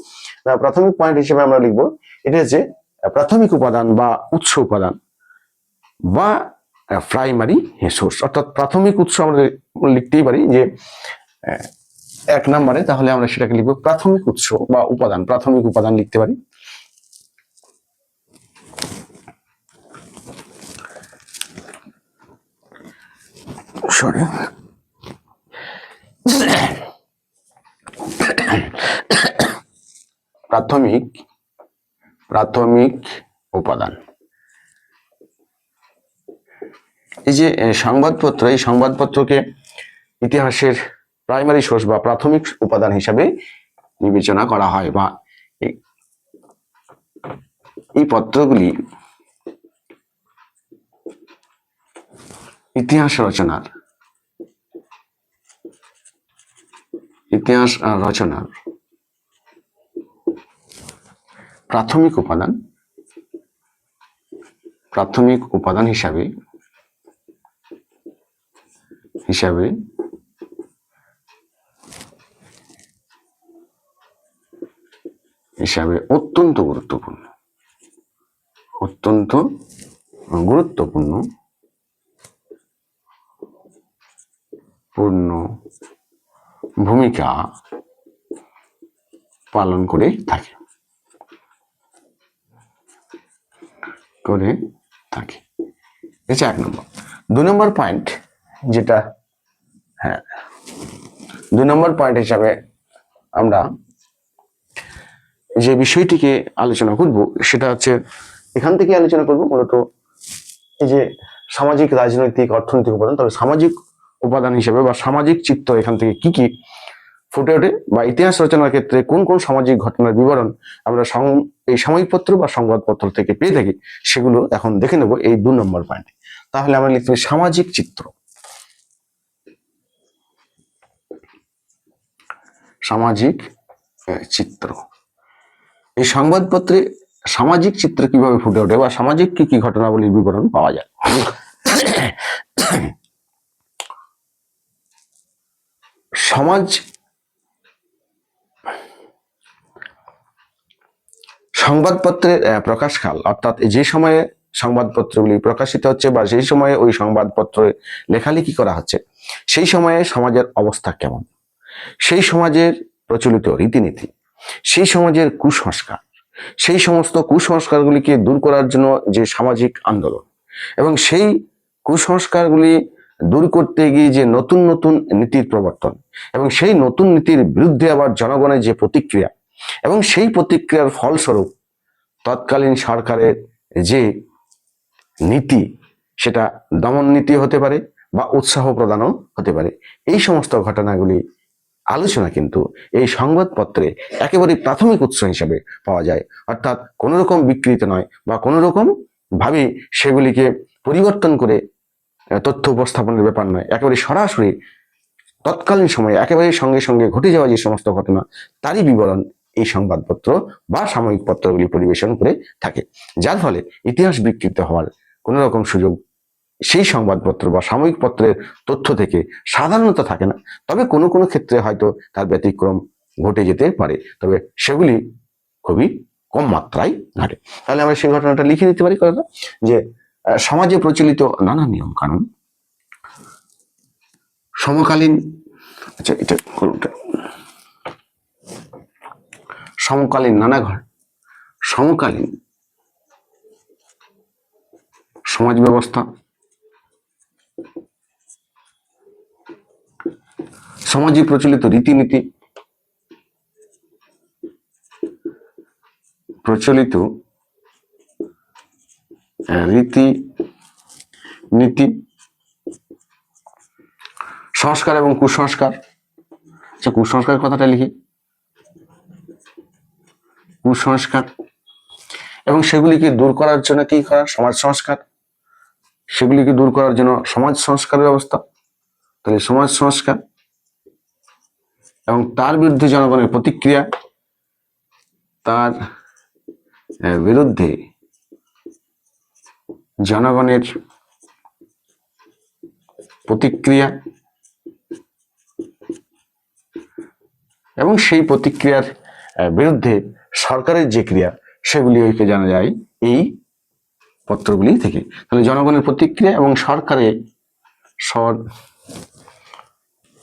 প্রাথমিক পয়েন্ট হিসেবে আমরা লিখবো এটা হচ্ছে প্রাথমিক উপাদান বা উৎস উপাদান বা প্রাইমারি সোর্স। অর্থাৎ প্রাথমিক উৎস আমরা লিখতেই পারি যে 1 নম্বরে, তাহলে আমরা সেটাকে লিখবো প্রাথমিক উৎস বা উপাদান, প্রাথমিক উপাদান লিখতে পারি। সরি, প্রাথমিক উপাদান। এই যে সংবাদপত্র, এই সংবাদপত্রকে ইতিহাসের প্রাইমারি সোর্স বা প্রাথমিক উপাদান হিসাবে বিবেচনা করা হয়, বা এই পত্রগুলি ইতিহাস রচনার প্রাথমিক উপাদান হিসাবে অত্যন্ত গুরুত্বপূর্ণ ভূমিকা পালন করে থাকে। এটা 1 নম্বর। 2 নম্বর পয়েন্ট, যেটা 2 নম্বর পয়েন্ট হিসাবে আমরা যে বিষয়টিকে আলোচনা করব সেটা হচ্ছে, এখান থেকে আলোচনা করব মূলত এই যে সামাজিক, রাজনৈতিক, অর্থনৈতিক উপাদান। তবে সামাজিক উপাদান হিসেবে বা সামাজিক চিত্র এখান থেকে কি কি ফুটে ওঠে, বা ইতিহাস রচনার ক্ষেত্রে কোন কোন সামাজিক ঘটনার বিবরণ আমরা এই সাময়িক পত্র বা সংবাদপত্র থেকে পেয়ে থাকি, সেগুলো এখন দেখে নেব এই 2 নম্বর পয়েন্টে। তাহলে আমরা লিখতে হবে সামাজিক চিত্র। এই সংবাদপত্রে সামাজিক চিত্র কিভাবে ফুটে ওঠে বা সামাজিক কি কি ঘটনাবলীর বিবরণ পাওয়া যায়। সংবাদপত্রের প্রকাশকাল, অর্থাৎ যে সময়ে সংবাদপত্রগুলি প্রকাশিত হচ্ছে বা সেই সময়ে ওই সংবাদপত্রে লেখালেখি করা হচ্ছে, সেই সময়ে সমাজের অবস্থা কেমন, সেই সমাজের প্রচলিত রীতিনীতি, সেই সমাজের কুসংস্কার, সেই সমস্ত কুসংস্কারগুলিকে দূর করার জন্য যে সামাজিক আন্দোলন, এবং সেই কুসংস্কারগুলি দূর করতে গিয়ে যে নতুন নতুন নীতির প্রবর্তন, এবং সেই নতুন নীতির বিরুদ্ধে আবার জনগণের যে প্রতিক্রিয়া, এবং সেই প্রতিক্রিয়ার ফলস্বরূপ তৎকালীন সরকারের যে নীতি, সেটা দমন নীতি হতে পারে বা উৎসাহ প্রদানও হতে পারে। এই সমস্ত ঘটনাগুলি আলোচনা কিন্তু এই সংবাদপত্রে একেবারে প্রাথমিক উৎস হিসেবে পাওয়া যায়। অর্থাৎ কোনো রকম বিকৃত নয় বা কোনো রকম ভাবে সেগুলিকে পরিবর্তন করে তথ্য উপস্থাপনের ব্যাপার নয়, একেবারে সরাসরি তৎকালীন সময়ে একেবারে সঙ্গে সঙ্গে ঘটে যাওয়া যে সমস্ত ঘটনা, তারই বিবরণ এই সংবাদপত্র বা সাময়িক পত্রগুলি পরিবেশন করে থাকে। যার ফলে ইতিহাস বিকৃত হওয়ার কোনো রকম সুযোগ সেই সংবাদপত্র বা সাময়িক পত্রের তথ্য থেকে সাধারণত থাকে না। তবে কোনো কোনো ক্ষেত্রে হয়তো তার ব্যতিক্রম ঘটে যেতে পারে, তবে সেগুলি খুবই কম মাত্রায় ঘটে। তাহলে আমরা সেই ঘটনাটা লিখে দিতে পারি কথা, যে সমাজে প্রচলিত নানা নিয়ম কানুন সমকালীন, আচ্ছা এটা সমকালীন সমকালীন সমাজ ব্যবস্থা, সমাজে প্রচলিত রীতিনীতি, সংস্কার এবং কুসংস্কার। আচ্ছা, কুসংস্কার কথাটা লিখি, কুসংস্কার, এবং সেগুলিকে দূর করার জন্য কি করা, সমাজ সংস্কার, সেগুলিকে দূর করার জন্য সমাজ সংস্কার ব্যবস্থা। তাহলে সমাজ সংস্কার এবং তার বিরুদ্ধে জনগণের প্রতিক্রিয়া, তার বিরুদ্ধে জনগণের প্রতিক্রিয়া, এবং সেই প্রতিক্রিয়ার বিরুদ্ধে সরকারের যে ক্রিয়া, সেগুলিকে জানা যায় এই পত্রগুলি থেকে। তাহলে জনগণের প্রতিক্রিয়া এবং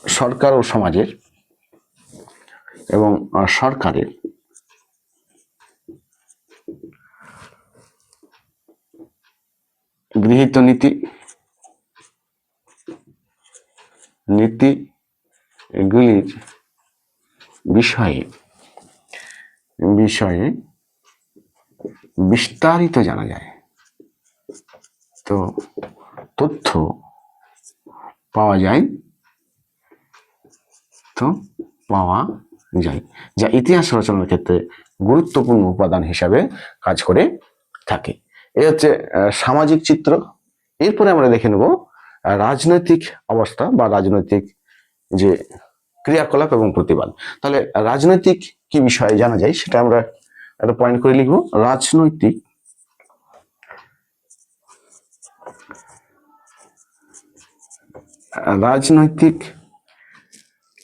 সরকার ও সমাজের এবং সরকারের গৃহীত নীতিগুলির বিষয়ে বিস্তারিত জানা যায়। তো তথ্য পাওয়া যায় যা ইতিহাস রচনার ক্ষেত্রে গুরুত্বপূর্ণ উপাদান হিসাবে কাজ করে থাকে। এই হচ্ছে সামাজিক চিত্র। এরপরে আমরা দেখে নেব রাজনৈতিক অবস্থা বা রাজনৈতিক যে ক্রিয়াকলাপ এবং প্রতিবাদ। তাহলে রাজনৈতিক কি বিষয়ে জানা যায় সেটা আমরা একটা পয়েন্ট করে লিখব। রাজনৈতিক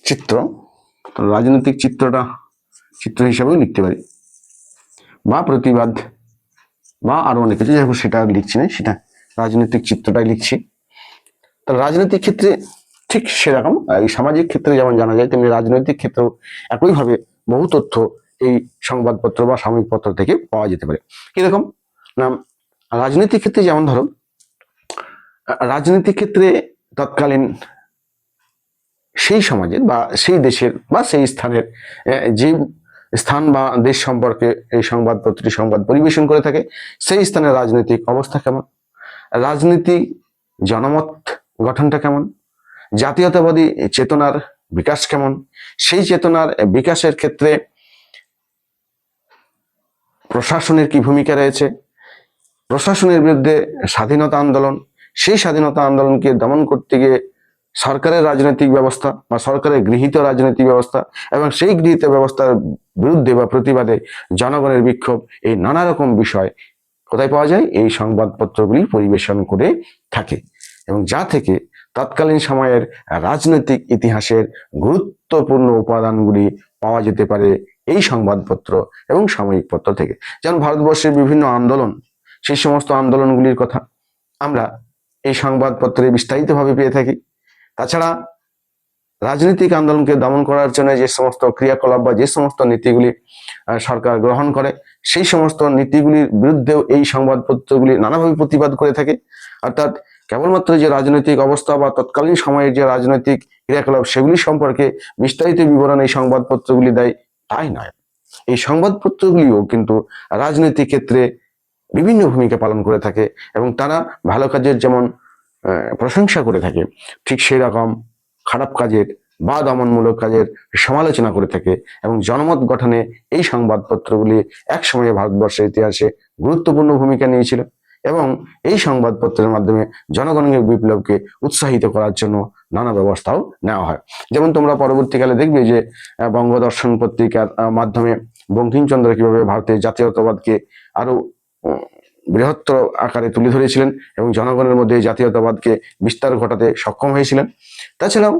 চিত্র, রাজনৈতিক চিত্র হিসাবেও লিখতে পারি, বা প্রতিবাদ, বা আরো অনেক কিছু, যেমন সেটা লিখছি না, সেটা রাজনৈতিক চিত্রটাই লিখছি। তাহলে রাজনৈতিক ক্ষেত্রে ঠিক সেরকম এই সামাজিক ক্ষেত্রে যেমন জানা যায়, তেমনি রাজনৈতিক ক্ষেত্রেও একইভাবে বহু তথ্য এই সংবাদপত্র বা সাময়িক পত্র থেকে পাওয়া যেতে পারে। কিরকম না, রাজনৈতিক ক্ষেত্রে যেমন ধরো, রাজনৈতিক ক্ষেত্রে তৎকালীন সেই সমাজের বা সেই দেশের বা সেই স্থানের যে স্থান বা দেশ সম্পর্কে এই সংবাদপত্রটি সংবাদ পরিবেশন করে থাকে, সেই স্থানের রাজনৈতিক অবস্থা কেমন, রাজনীতি জনমত গঠনটা কেমন, জাতীয়তাবাদী চেতনার বিকাশ কেমন, সেই চেতনার বিকাশের ক্ষেত্রে প্রশাসনের কি ভূমিকা রয়েছে, প্রশাসনের বিরুদ্ধে স্বাধীনতা আন্দোলন, সেই স্বাধীনতা আন্দোলনকে দমন করতে গিয়ে সরকারের রাজনৈতিক ব্যবস্থা বা সরকারের গৃহীত রাজনৈতিক ব্যবস্থা এবং সেই গৃহীত ব্যবস্থার বিরুদ্ধে বা প্রতিবাদে জনগণের বিক্ষোভ, এই নানা রকম বিষয় কোথায় পাওয়া যায়? এই সংবাদপত্রগুলি পরিবেশন করে থাকে, এবং যা থেকে তৎকালীন সময়ের রাজনৈতিক ইতিহাসের গুরুত্বপূর্ণ উপাদানগুলি পাওয়া যেতে পারে এই সংবাদপত্র এবং সাময়িক পত্র থেকে। যেমন ভারতবর্ষের বিভিন্ন আন্দোলন, সেই সমস্ত আন্দোলনগুলির কথা আমরা এই সংবাদপত্রে বিস্তারিতভাবে পেয়ে থাকি। তাছাড়া রাজনৈতিক আন্দোলনকে দমন করার জন্য যে সমস্ত ক্রিয়াকলাপ বা যে সমস্ত নীতিগুলি সরকার গ্রহণ করে, সেই সমস্ত নীতিগুলির বিরুদ্ধেও এই সংবাদপত্রগুলি নানাভাবে প্রতিবাদ করে থাকে। অর্থাৎ কেবলমাত্র যে রাজনৈতিক অবস্থা বা তৎকালীন সময়ের যে রাজনৈতিক ক্রিয়াকলাপ সেগুলি সম্পর্কে বিস্তারিত বিবরণ এই সংবাদপত্রগুলি দেয় তাই নয়, এই সংবাদপত্রগুলিও কিন্তু রাজনৈতিক ক্ষেত্রে বিভিন্ন ভূমিকা পালন করে থাকে, এবং তারা ভালো কাজের যেমন প্রশংসা করে থাকে, ঠিক সেই রকম খারাপ কাজের বা দমনমূলক কাজের সমালোচনা করে থাকে। এবং জনমত গঠনে এই সংবাদপত্রগুলি একসময়ে ভারতবর্ষের ইতিহাসে গুরুত্বপূর্ণ ভূমিকা নিয়েছিল, এবং এই সংবাদপত্রের মাধ্যমে জনগণের বিপ্লবকে উৎসাহিত করার জন্য নানা ব্যবস্থাও নেওয়া হয়। যেমন তোমরা পরবর্তীকালে দেখবে যে বঙ্গদর্শন পত্রিকার মাধ্যমে বঙ্কিমচন্দ্র কিভাবে ভারতের জাতীয়তাবাদকে আরো বৃহত্তর আকারে তুলে ধরেছিলেন এবং জনগণের মধ্যে জাতীয়তাবাদকে বিস্তার ঘটাতে সক্ষম হয়েছিলেন। তাছাড়াও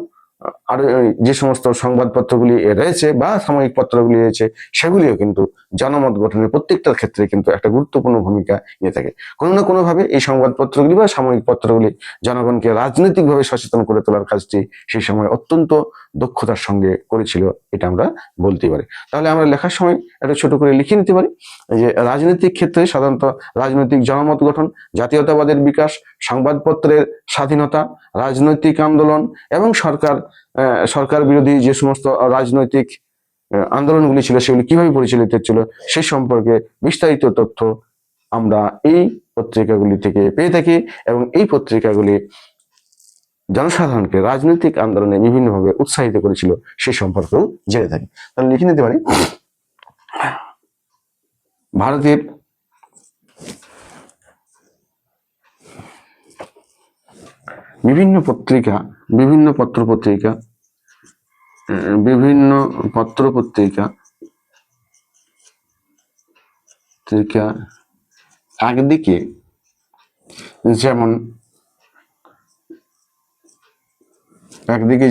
আর যে সমস্ত সংবাদপত্রগুলি রয়েছে বা সাময়িক পত্রগুলি রয়েছে, সেগুলিও কিন্তু জনমত গঠনের প্রত্যেকটার ক্ষেত্রে কিন্তু একটা গুরুত্বপূর্ণ ভূমিকা নিয়ে থাকে। কোনো না কোনোভাবে এই সংবাদপত্রগুলি বা সাময়িক পত্রগুলি জনগণকে রাজনৈতিকভাবে সচেতন করে তোলার কাজটি সেই সময় অত্যন্ত দক্ষতার সঙ্গে করেছিল, এটা আমরা বলতে পারি। তাহলে আমরা লেখার সময় একটা ছোট করে লিখে নিতে পারি যে রাজনৈতিক ক্ষেত্রে সাধারণত রাজনৈতিক জনমত গঠন, জাতীয়তাবাদের বিকাশ, সংবাদপত্রের স্বাধীনতা, রাজনৈতিক আন্দোলন এবং সরকার বিরোধী যে সমস্ত রাজনৈতিক আন্দোলনগুলি ছিল সেগুলি কিভাবে পরিচালিত ছিল সে সম্পর্কে বিস্তারিত তথ্য আমরা এই পত্রিকাগুলি থেকে পেয়ে থাকি, এবং এই পত্রিকাগুলি জনসাধারণকে রাজনৈতিক আন্দোলনে বিভিন্নভাবে উৎসাহিত করেছিল সে সম্পর্কেও জেনে থাকি। তাহলে লিখে নিতে পারি ভারতের বিভিন্ন পত্রিকা, বিভিন্ন পত্রপত্রিকা একদিকে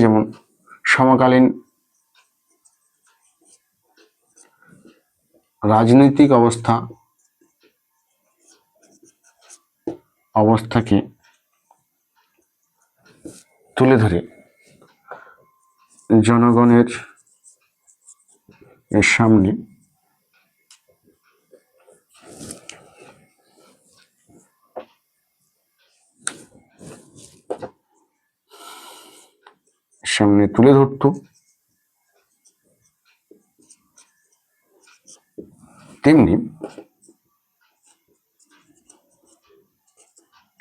যেমন সমকালীন রাজনৈতিক অবস্থা অবস্থাকে তুলে ধরে জনগণের সামনে তুলে ধরত, তেমনি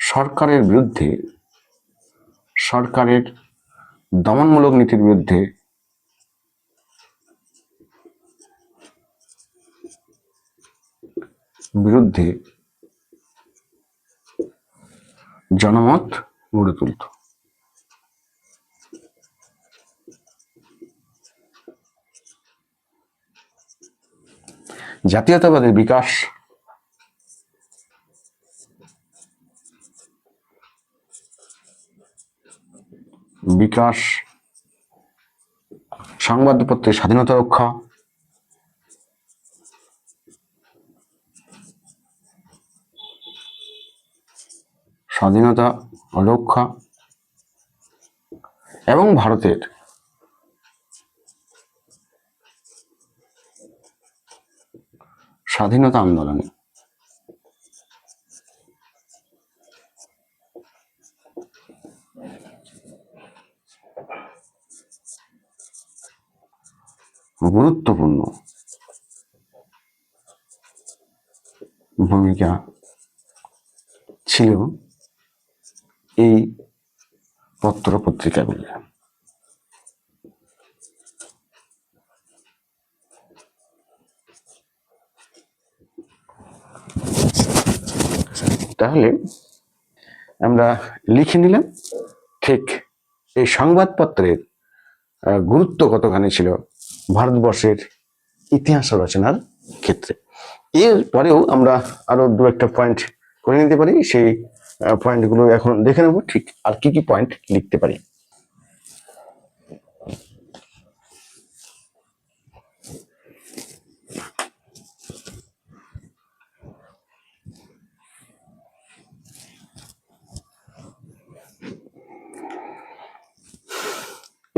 সরকারের বিরুদ্ধে, সরকারের দমনমূলক নীতির বিরুদ্ধে জনমত গড়ে তুলত। জাতীয়তাবাদের বিকাশ সংবাদপত্রের স্বাধীনতা রক্ষা, এবং ভারতের স্বাধীনতা আন্দোলনে গুরুত্বপূর্ণ ভূমিকা ছিল এই পত্র পত্রিকাগুলি। তাহলে আমরা লিখে নিলাম ঠিক এই সংবাদপত্রের গুরুত্ব কতখানি ছিল ভারতবর্ষের ইতিহাস রচনার ক্ষেত্রে। এর পরেও আমরা আরো দু একটা পয়েন্ট করে নিতে পারি, সেই পয়েন্টগুলো এখন দেখে নেব ঠিক আর কি কি পয়েন্ট লিখতে পারি।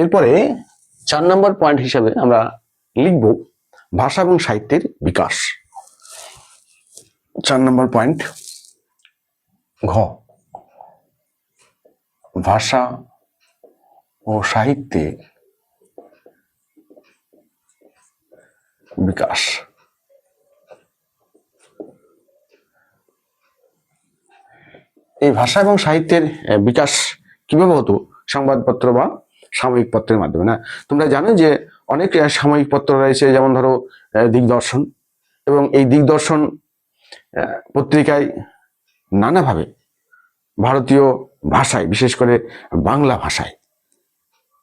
এরপরে 4 নম্বর পয়েন্ট হিসাবে আমরা লিখব ভাষা এবং সাহিত্যের বিকাশ। 4 নম্বর পয়েন্ট ঘ, ভাষা ও সাহিত্যের বিকাশ। এই ভাষা এবং সাহিত্যের বিকাশ কিভাবে হতো? সংবাদপত্র বা সাময়িক পত্রের মাধ্যমে। না, তোমরা জানো যে অনেক সাময়িক পত্র রয়েছে, যেমন ধরো দিগদর্শন, এবং এই দিগদর্শন পত্রিকায় নানাভাবে ভারতীয় ভাষায়, বিশেষ করে বাংলা ভাষায়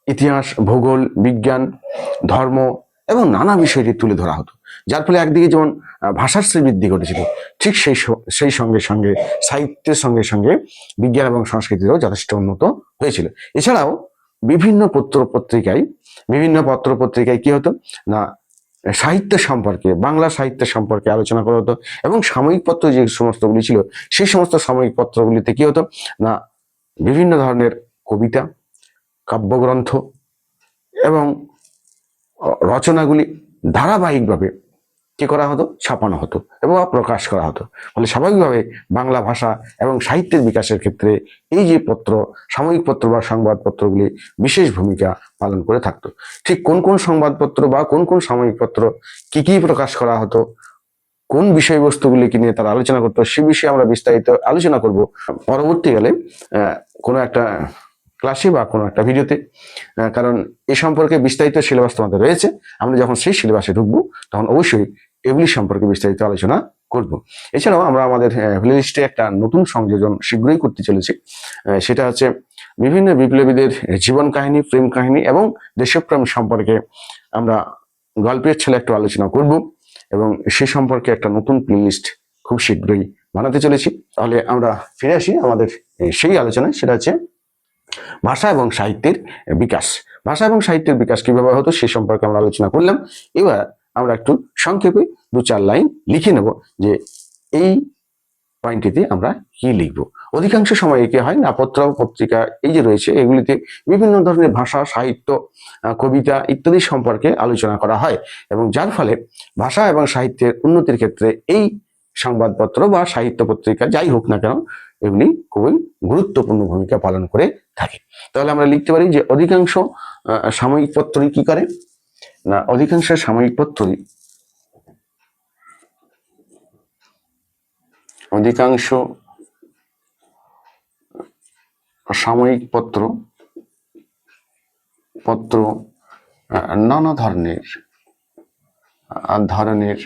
ইতিহাস, ভূগোল, বিজ্ঞান, ধর্ম এবং নানা বিষয়টি তুলে ধরা হতো, যার ফলে একদিকে যেমন ভাষার শ্রীবৃদ্ধি ঘটেছিল, ঠিক সেই সঙ্গে সঙ্গে সাহিত্যের সঙ্গে সঙ্গে বিজ্ঞান এবং সংস্কৃতিরও যথেষ্ট উন্নত হয়েছিল। এছাড়াও বিভিন্ন পত্র পত্রিকায় কি হতো না, সাহিত্য সম্পর্কে, বাংলা সাহিত্য সম্পর্কে আলোচনা করা হতো, এবং সাময়িক পত্র যে সমস্তগুলি ছিল সেই সমস্ত সাময়িক পত্রগুলিতে কি হতো না, বিভিন্ন ধরনের কবিতা, কাব্যগ্রন্থ এবং রচনাগুলি ধারাবাহিকভাবে কি করা হতো, ছাপানো হতো এবং প্রকাশ করা হতো। ফলে স্বাভাবিকভাবে বাংলা ভাষা এবং সাহিত্যের বিকাশের ক্ষেত্রে এই যে সাময়িক পত্র বা সংবাদপত্রগুলি বিশেষ ভূমিকা পালন করে থাকতো। ঠিক কোন কোন সংবাদপত্র বা কোন কোন সাময়িক পত্র কি কি প্রকাশ করা হতো, কোন বিষয়বস্তুগুলিকে নিয়ে তারা আলোচনা করতো, সে বিষয়ে আমরা বিস্তারিত আলোচনা করব পরবর্তীকালে কোনো একটা ক্লাসে বা কোনো একটা ভিডিওতে, কারণ এ সম্পর্কে বিস্তারিত সিলেবাস তোমাদের রয়েছে। আমরা যখন সেই সিলেবাসে ঢুকবো তখন অবশ্যই এগুলি সম্পর্কে বিস্তারিত আলোচনা করব। এছাড়াও আমরা আমাদের প্লেলিস্টে একটা নতুন সংযোজন শীঘ্রই করতে চলেছি, সেটা হচ্ছে বিভিন্ন বিপ্লবীদের জীবন কাহিনী, প্রেম কাহিনী এবং দেশপ্রেম সম্পর্কে আমরা গল্পের ছেলে একটু আলোচনা করব, এবং সে সম্পর্কে একটা নতুন প্লেলিস্ট খুব শীঘ্রই বানাতে চলেছি। তাহলে আমরা ফিরে আসি আমাদের সেই আলোচনায়, সেটা হচ্ছে ভাষা এবং সাহিত্যের বিকাশ। ভাষা এবং সাহিত্যের বিকাশ কিভাবে হতো সে সম্পর্কে আমরা আলোচনা করলাম। এবার আমরা একটু সংক্ষেপে 2-4 লাইন লিখে নেব যে এই পয়েন্টটিতে আমরা কি লিখব। অধিকাংশ সময় কি হয় না, পত্র পত্রিকা এই যে রয়েছে এগুলিতে বিভিন্ন ধরনের ভাষা, সাহিত্য, কবিতা ইত্যাদি সম্পর্কে আলোচনা করা হয়, এবং যার ফলে ভাষা এবং সাহিত্যের উন্নতির ক্ষেত্রে এই সংবাদপত্র বা সাহিত্য পত্রিকা যাই হোক না কেন এগুলি খুবই গুরুত্বপূর্ণ ভূমিকা পালন করে থাকে। তাহলে আমরা লিখতে পারি যে অধিকাংশ সাময়িক পত্রই কি করে না, অধিকাংশ সাময়িক পত্রই অধিকাংশ সাময়িক পত্র নানা ধরনের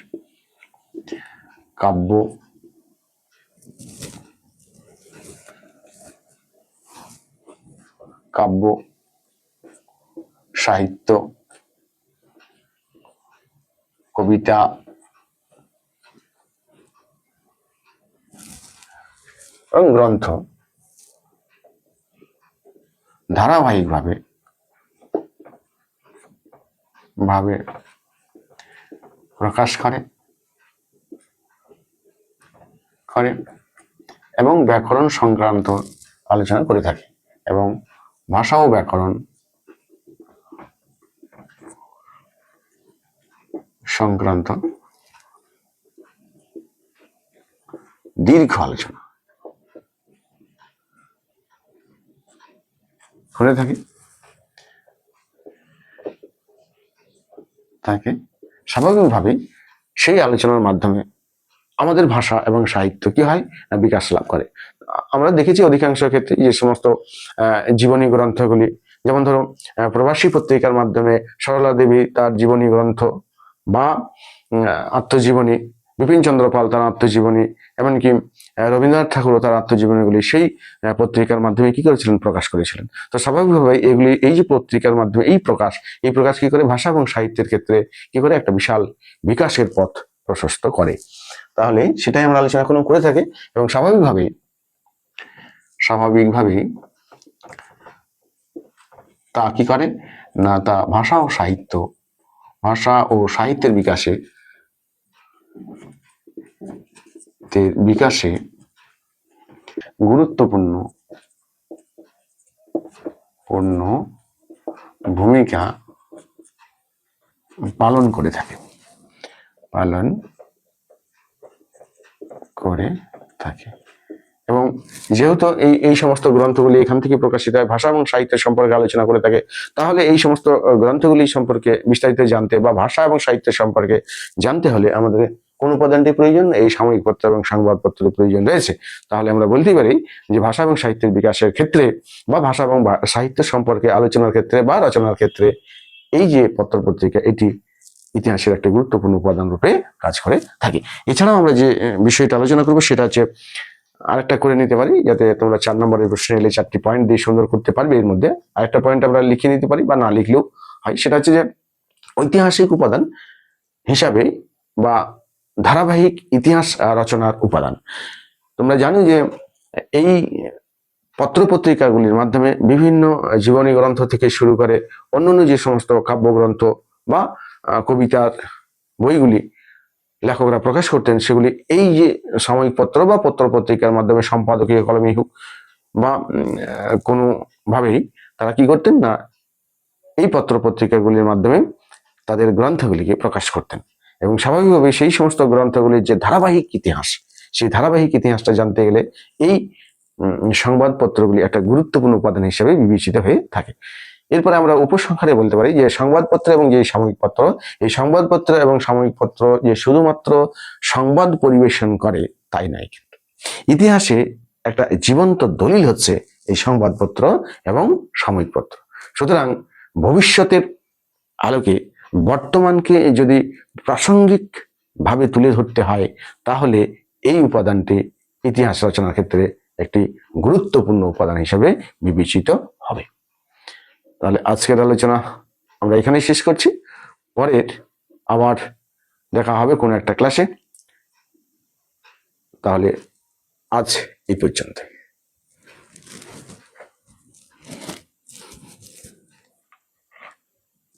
কাব্য, সাহিত্য, কবিতা, এবং গ্রন্থ ধারাবাহিকভাবে প্রকাশ করে এবং ব্যাকরণ সংক্রান্ত আলোচনা করে থাকে, এবং ভাষা ও ব্যাকরণ সংক্রান্ত দীর্ঘ আলোচনা করে থাকে। স্বাভাবিকভাবেই সেই আলোচনার মাধ্যমে আমাদের ভাষা এবং সাহিত্য কি হয়, বিকাশ লাভ করে। আমরা দেখেছি অধিকাংশ ক্ষেত্রে যে সমস্ত জীবনী গ্রন্থগুলি, যেমন ধরো প্রবাসী পত্রিকার মাধ্যমে সরলা দেবী তার জীবনী গ্রন্থ বা আত্মজীবনী, বিপিন চন্দ্র পাল তার আত্মজীবনী, এমনকি রবীন্দ্রনাথ ঠাকুর তার আত্মজীবনীগুলি সেই পত্রিকার মাধ্যমে কি করেছিলেন, প্রকাশ করেছিলেন। তো স্বাভাবিকভাবে এগুলি এই যে পত্রিকার মাধ্যমে এই প্রকাশ কি করে ভাষা এবং সাহিত্যের ক্ষেত্রে কি করে একটা বিশাল বিকাশের পথ প্রশস্ত করে। তাহলে সেটাই আমরা আলোচনা করে থাকি, এবং স্বাভাবিকভাবেই তা কি করে না, তা ভাষা ও সাহিত্যের বিকাশে গুরুত্বপূর্ণ ভূমিকা পালন করে থাকে। এবং যেহেতু এই সমস্ত গ্রন্থগুলি এখান থেকে প্রকাশিত হয়, ভাষা এবং সাহিত্যের সম্পর্কে আলোচনা করে থাকে, তাহলে এই সমস্ত গ্রন্থগুলি সম্পর্কে বিস্তারিত জানতে বা ভাষা এবং সাহিত্যের সম্পর্কে জানতে হলে আমাদের কোন উপাদানটি প্রয়োজন, এই সাময়িক পত্র এবং সংবাদপত্রের প্রয়োজন রয়েছে। তাহলে আমরা বলতেই পারি যে ভাষা এবং সাহিত্যের বিকাশের ক্ষেত্রে বা ভাষা এবং সাহিত্য সম্পর্কে আলোচনার ক্ষেত্রে বা রচনার ক্ষেত্রে এই যে পত্র পত্রিকা এটি ইতিহাসের একটা গুরুত্বপূর্ণ উপাদান রূপে কাজ করে থাকে। এছাড়াও আমরা যে বিষয়টা আলোচনা করবো সেটা হচ্ছে আরেকটা করে নিতে পারি, যাতে তোমরা 4 নম্বরের প্রশ্নে এলে 4টি পয়েন্ট দিয়ে সুন্দর করতে পারবে। এর মধ্যে আরেকটা পয়েন্ট আমরা লিখে নিতে পারি বা না লিখলেও হয়, সেটা হচ্ছে যে ঐতিহাসিক উপাদান হিসাবে বা ধারাবাহিক ইতিহাস রচনার উপাদান। তোমরা জানো যে এই পত্রপত্রিকাগুলির মাধ্যমে বিভিন্ন জীবনী গ্রন্থ থেকে শুরু করে অন্যান্য যে সমস্ত কাব্যগ্রন্থ বা কবিতার বইগুলি লেখকরা প্রকাশ করতেন, সেগুলি এই যে সাময়িক পত্র বা পত্রপত্রিকার মাধ্যমে সম্পাদকীয় কলমে হোক বা কোনো ভাবেই তারা কি করতেন না, এই পত্রপত্রিকাগুলির মাধ্যমে তাদের গ্রন্থগুলিকে প্রকাশ করতেন। এবং স্বাভাবিকভাবে সেই সমস্ত গ্রন্থগুলির যে ধারাবাহিক ইতিহাস, সেই ধারাবাহিক ইতিহাসটা জানতে গেলে এই সংবাদপত্রগুলি একটা গুরুত্বপূর্ণ উপাদান হিসেবে বিবেচিত হয়ে থাকে। এরপরে আমরা উপসংহারে বলতে পারি যে সংবাদপত্র এবং যে সাময়িক পত্র, এই সংবাদপত্র এবং সাময়িক পত্র যে শুধুমাত্র সংবাদ পরিবেশন করে তাই নয়, কিন্তু ইতিহাসে একটা জীবন্ত দলিল হচ্ছে এই সংবাদপত্র এবং সাময়িক পত্র। সুতরাং ভবিষ্যতের আলোকে বর্তমানকে যদি প্রাসঙ্গিক ভাবে তুলে ধরতে হয়, তাহলে এই উপাদানটি ইতিহাস রচনার ক্ষেত্রে একটি গুরুত্বপূর্ণ উপাদান হিসেবে বিবেচিত হবে। তাহলে আজকের আলোচনা আমরা এখানেই শেষ করছি। পরের আবার দেখা হবে কোনো একটা ক্লাসে। তাহলে আজ এই পর্যন্ত।